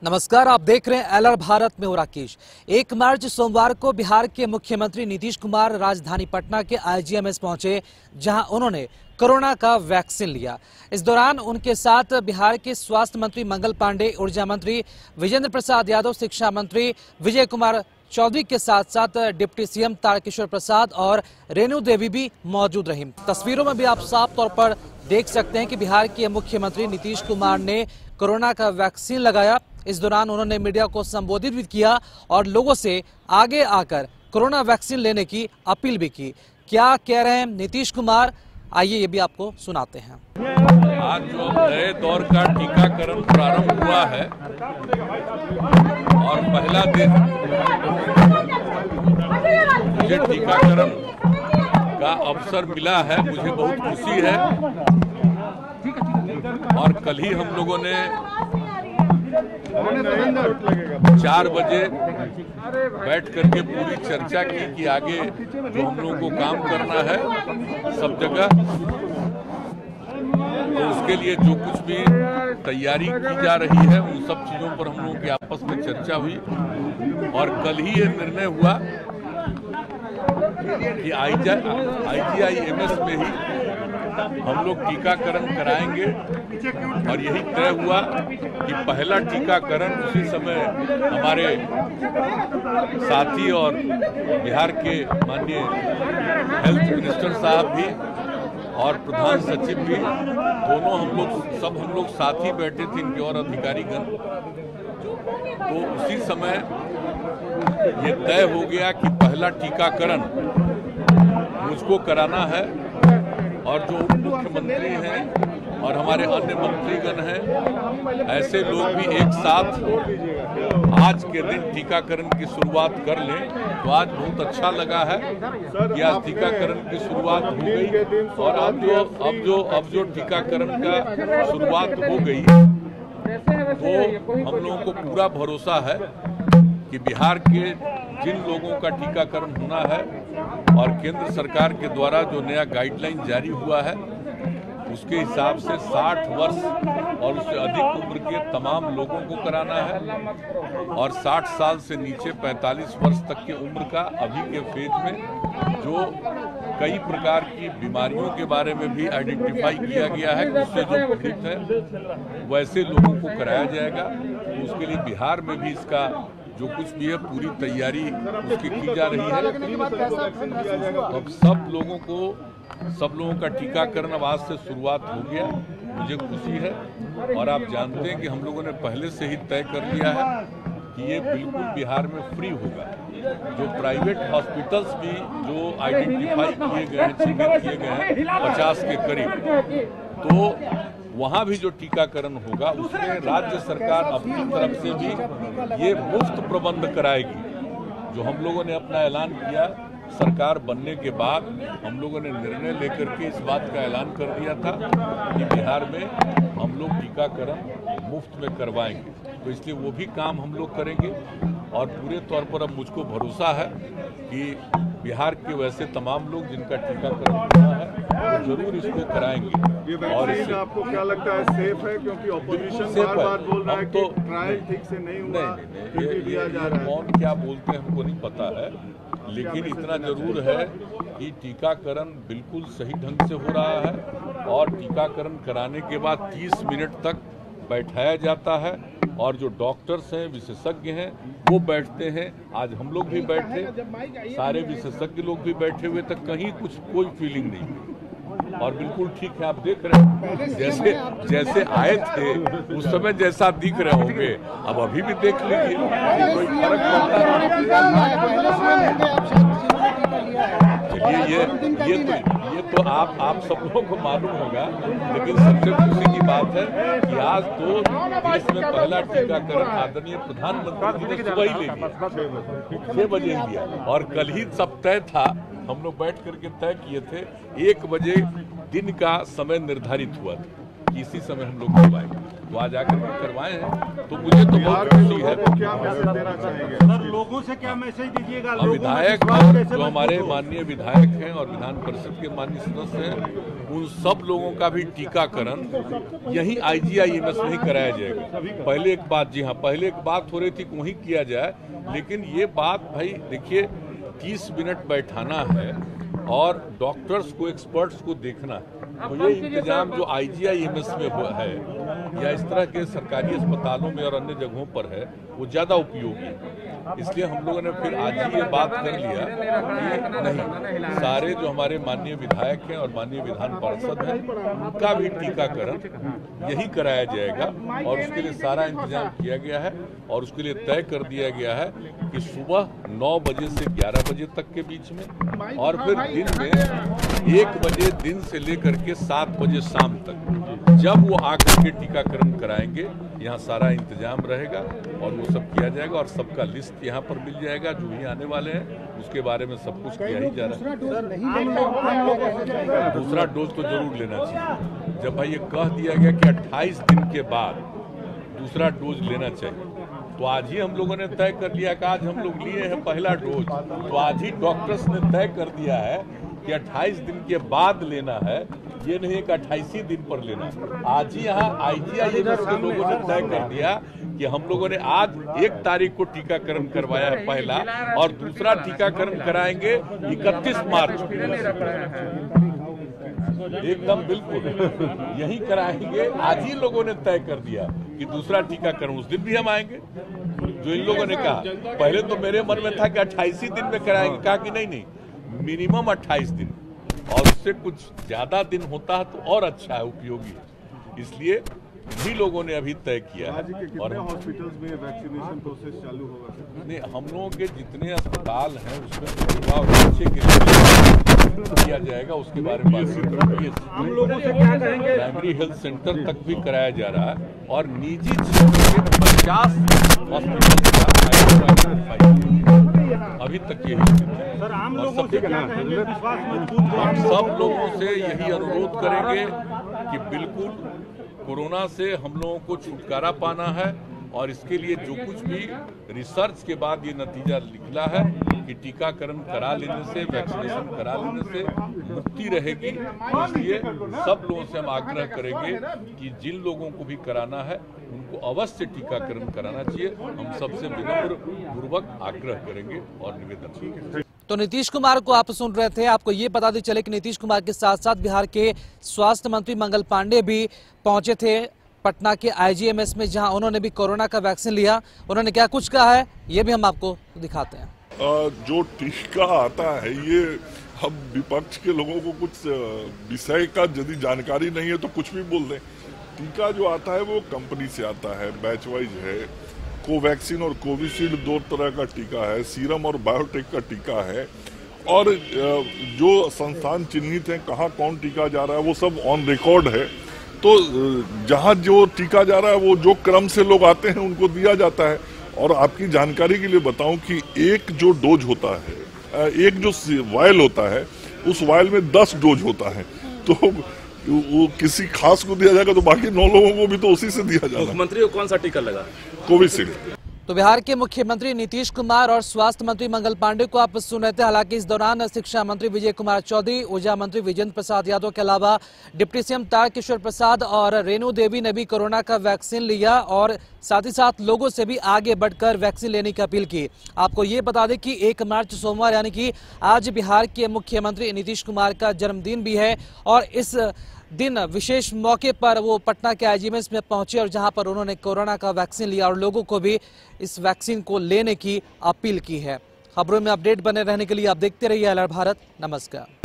नमस्कार, आप देख रहे हैं एलआर भारत में। राकेश 1 मार्च सोमवार को बिहार के मुख्यमंत्री नीतीश कुमार राजधानी पटना के आईजीएमएस पहुंचे, जहां उन्होंने कोरोना का वैक्सीन लिया। इस दौरान उनके साथ बिहार के स्वास्थ्य मंत्री मंगल पांडे, ऊर्जा मंत्री विजेंद्र प्रसाद यादव, शिक्षा मंत्री विजय कुमार चौधरी के साथ साथ डिप्टी सीएम तारकिशोर प्रसाद और रेणु देवी भी मौजूद रही। तस्वीरों में भी आप साफ तौर पर देख सकते हैं कि बिहार के मुख्यमंत्री नीतीश कुमार ने कोरोना का वैक्सीन लगाया। इस दौरान उन्होंने मीडिया को संबोधित भी किया और लोगों से आगे आकर कोरोना वैक्सीन लेने की अपील भी की। क्या कह रहे हैं नीतीश कुमार, आइए ये भी आपको सुनाते हैं। आज जो नए दौर का टीकाकरण प्रारंभ हुआ है और पहला दिन मुझे टीकाकरण का अवसर मिला है, मुझे बहुत खुशी है। और कल ही हम लोगों ने 4 बजे बैठ करके पूरी चर्चा की कि आगे जो हम लोगों को काम करना है सब जगह, तो उसके लिए जो कुछ भी तैयारी की जा रही है उन सब चीजों पर हम लोगों की आपस में चर्चा हुई। और कल ही ये निर्णय हुआ कि आईजीआईएमएस में ही हम लोग टीकाकरण कराएंगे। और यही तय हुआ कि पहला टीकाकरण उसी समय हमारे साथी और बिहार के माननीय हेल्थ मिनिस्टर साहब भी और प्रधान सचिव भी, दोनों हम लोग साथ ही बैठे थे, इनके और अधिकारीगण। तो उसी समय ये तय हो गया कि पहला टीकाकरण मुझको कराना है। और जो उप मुख्यमंत्री हैं और हमारे अन्य मंत्रीगण हैं, ऐसे लोग भी एक साथ आज के दिन टीकाकरण की शुरुआत कर लें। तो आज बहुत अच्छा लगा है कि आज टीकाकरण की शुरुआत हो गई। और अब जो टीकाकरण का शुरुआत हो गई तो हम लोगों को पूरा भरोसा है कि बिहार के जिन लोगों का टीकाकरण होना है और केंद्र सरकार के द्वारा जो नया गाइडलाइन जारी हुआ है उसके हिसाब से 60 वर्ष और उससे अधिक उम्र के तमाम लोगों को कराना है। और 60 साल से नीचे 45 वर्ष तक की उम्र का अभी के फेज में जो कई प्रकार की बीमारियों के बारे में भी आइडेंटिफाई किया गया है, उससे जो पीड़ित है वैसे लोगों को कराया जाएगा। तो उसके लिए बिहार में भी इसका जो कुछ भी है पूरी तैयारी उसकी की जा रही है। अब सब लोगों का टीकाकरण अब आज से शुरुआत हो गया, मुझे खुशी है। और आप जानते हैं कि हम लोगों ने पहले से ही तय कर लिया है कि ये बिल्कुल बिहार में फ्री होगा। जो प्राइवेट हॉस्पिटल्स भी जो आइडेंटिफाई किए गए हैं, चिन्हित किए गए हैं 50 के करीब, तो वहाँ भी जो टीकाकरण होगा उसमें राज्य सरकार अपनी तरफ से भी ये मुफ्त प्रबंध कराएगी। जो हम लोगों ने अपना ऐलान किया सरकार बनने के बाद, हम लोगों ने निर्णय लेकर के इस बात का ऐलान कर दिया था कि बिहार में हम लोग टीकाकरण मुफ्त में करवाएंगे। तो इसलिए वो भी काम हम लोग करेंगे। और पूरे तौर पर अब मुझको भरोसा है कि बिहार के वैसे तमाम लोग जिनका टीकाकरण होना है वो जरूर इसको कराएंगे। और इससे आपको क्या लगता है सेफ है? क्योंकि ऑपोजिशन बार-बार बोल रहा है कि ट्रायल ठीक से नहीं हुआ, ये दिया जा रहा है। कौन क्या बोलते हैं हमको नहीं पता है, लेकिन इतना जरूर है कि टीकाकरण बिल्कुल सही ढंग से हो रहा है। और टीकाकरण कराने के बाद 30 मिनट तक बैठाया जाता है और जो डॉक्टर्स हैं, विशेषज्ञ हैं, वो बैठते हैं। आज हम लोग भी बैठे, सारे विशेषज्ञ लोग भी बैठे हुए तक, कहीं कोई फीलिंग नहीं। और बिल्कुल ठीक है, आप देख रहे हैं जैसे आए थे उस समय जैसा दिख रहे होंगे, अब अभी भी देख लीजिए, कोई फर्क पड़ता है। ये तो आप सब लोगों को मालूम होगा। लेकिन सबसे खुशी की बात है कि आज तो देश में पहला टीकाकरण आदरणीय प्रधानमंत्री जी ने सुबह ही ले लिया, 6 बजे ही लिया। और कल ही सब तय था, हम लोग बैठ करके तय किए थे, 1 बजे दिन का समय निर्धारित हुआ था कि इसी समय हम लोग करवाएंगे। तो आज आकर के करवाए हैं, तो मुझे तो बहुत खुशी है। क्या मैसेज देना चाहेंगे लोगों से? क्या मैसेज दीजिएगा? विधायक जो हमारे माननीय विधायक हैं और विधान परिषद के माननीय सदस्य हैं, उन सब लोगों का भी टीकाकरण यही IGIMS में ही कराया जाएगा। पहले एक बात, जी हाँ, पहले एक बात हो रही थी कि वहीं किया जाए, लेकिन ये बात भाई देखिए 30 मिनट बैठाना है और डॉक्टर्स को, एक्सपर्ट्स को देखना है, तो ये इंतजाम जो IGIMS में है या इस तरह के सरकारी अस्पतालों में और अन्य जगहों पर है वो ज़्यादा उपयोगी है। इसलिए हम लोगों ने फिर आज ही ये बात कर लिया कि नहीं, सारे जो हमारे माननीय विधायक हैं और माननीय विधान पार्षद हैं उनका भी टीकाकरण यही कराया जाएगा और उसके लिए सारा इंतजाम किया गया है और उसके लिए तय कर दिया गया है कि सुबह 9 बजे से 11 बजे तक के बीच में और फिर दिन में 1 बजे दिन से लेकर के 7 बजे शाम तक जब वो आकर के टीकाकरण कराएंगे, यहाँ सारा इंतजाम रहेगा और वो सब किया जाएगा और सबका लिस्ट यहाँ पर मिल जाएगा। जो ही आने वाले हैं उसके बारे में सब कुछ किया ही जा रहा है। दूसरा डोज तो जरूर लेना चाहिए। जब भाई ये कह दिया गया कि 28 दिन के बाद दूसरा डोज लेना चाहिए, तो आज ही हम लोगों ने तय कर लिया कि आज हम लोग लिए हैं पहला डोज, तो आज ही डॉक्टर्स ने तय कर दिया है कि 28 दिन के बाद लेना है, ये नहीं कि 28 ही दिन पर लेना है। आज ही यहाँ IGIMS के लोगों ने तय कर दिया कि हम लोगों ने आज 1 तारीख को टीकाकरण करवाया है पहला और दूसरा टीकाकरण कराएंगे 31 मार्च को। एकदम बिल्कुल यही कराएंगे। आज ही लोगों ने तय कर दिया कि दूसरा टीकाकरण उस दिन भी हम आएंगे जो इन लोगों ने कहा। पहले तो मेरे मन में था कि 28 ही दिन में कराएंगे, कहा कि नहीं, मिनिमम 28 दिन और उससे कुछ ज्यादा दिन होता है तो और अच्छा है, उपयोगी है। इसलिए भी लोगों ने अभी तय किया है। और हॉस्पिटल्स में वैक्सीनेशन प्रोसेस चालू होगा? नहीं, हम लोगों के जितने अस्पताल हैं उसमें सेवा और बच्चे के लिए किया जाएगा, उसके बारे में हम लोगों से क्या कहेंगे। प्राइमरी हेल्थ सेंटर तक भी कराया जा रहा है और निजी क्षेत्र के 50 हॉस्पिटल अभी तक यही सर, आम लोगों से क्या कहेंगे? हम सब लोगों से यही अनुरोध करेंगे कि बिल्कुल कोरोना से हम लोगों को छुटकारा पाना है और इसके लिए जो कुछ भी रिसर्च के बाद ये नतीजा निकला है कि टीकाकरण करा लेने से, वैक्सीनेशन करा लेने से मुक्ति रहेगी। इसलिए सब लोगों से हम आग्रह करेंगे कि जिन लोगों को भी कराना है उनको अवश्य टीकाकरण कराना चाहिए। हम सबसे विनम्र पूर्वक आग्रह करेंगे और निवेदन करेंगे। तो नीतीश कुमार को आप सुन रहे थे। आपको ये बता दें चले कि नीतीश कुमार के साथ साथ बिहार के स्वास्थ्य मंत्री मंगल पांडे भी पहुंचे थे पटना के IGMS में, जहां उन्होंने भी कोरोना का वैक्सीन लिया। उन्होंने क्या कुछ कहा है ये भी हम आपको दिखाते हैं। जो टीका आता है, ये हम विपक्ष के लोगों को कुछ विषय का यदि जानकारी नहीं है तो कुछ भी बोल दें। टीका जो आता है वो कंपनी से आता है, बैच वाइज है। कोवैक्सीन और कोविशील्ड 2 तरह का टीका है, सीरम और बायोटेक का टीका है और जो संस्थान चिन्हित हैं कहाँ कौन टीका जा रहा है वो सब ऑन रिकॉर्ड है। तो जहाँ जो टीका जा रहा है वो जो क्रम से लोग आते हैं उनको दिया जाता है। और आपकी जानकारी के लिए बताऊं कि एक जो डोज होता है, एक जो वायल होता है, उस वायल में 10 डोज होता है। तो वो किसी खास को दिया जाएगा तो बाकी 9 लोगों को भी तो उसी से दिया जाएगा। मुख्यमंत्री को कौन सा टीका लगा? कोविशील्ड। तो बिहार के मुख्यमंत्री नीतीश कुमार और स्वास्थ्य मंत्री मंगल पांडे को आप सुन रहे थे। हालांकि इस दौरान शिक्षा मंत्री विजय कुमार चौधरी, ऊर्जा मंत्री विजेंद्र प्रसाद यादव के अलावा डिप्टी सीएम तारकिशोर प्रसाद और रेणु देवी ने भी कोरोना का वैक्सीन लिया और साथ ही साथ लोगों से भी आगे बढ़कर वैक्सीन लेने की अपील की। आपको ये बता दें कि 1 मार्च सोमवार यानी कि आज बिहार के मुख्यमंत्री नीतीश कुमार का जन्मदिन भी है और इस दिन विशेष मौके पर वो पटना के IGMS में पहुंचे और जहां पर उन्होंने कोरोना का वैक्सीन लिया और लोगों को भी इस वैक्सीन को लेने की अपील की है। खबरों में अपडेट बने रहने के लिए आप देखते रहिए LR भारत। नमस्कार।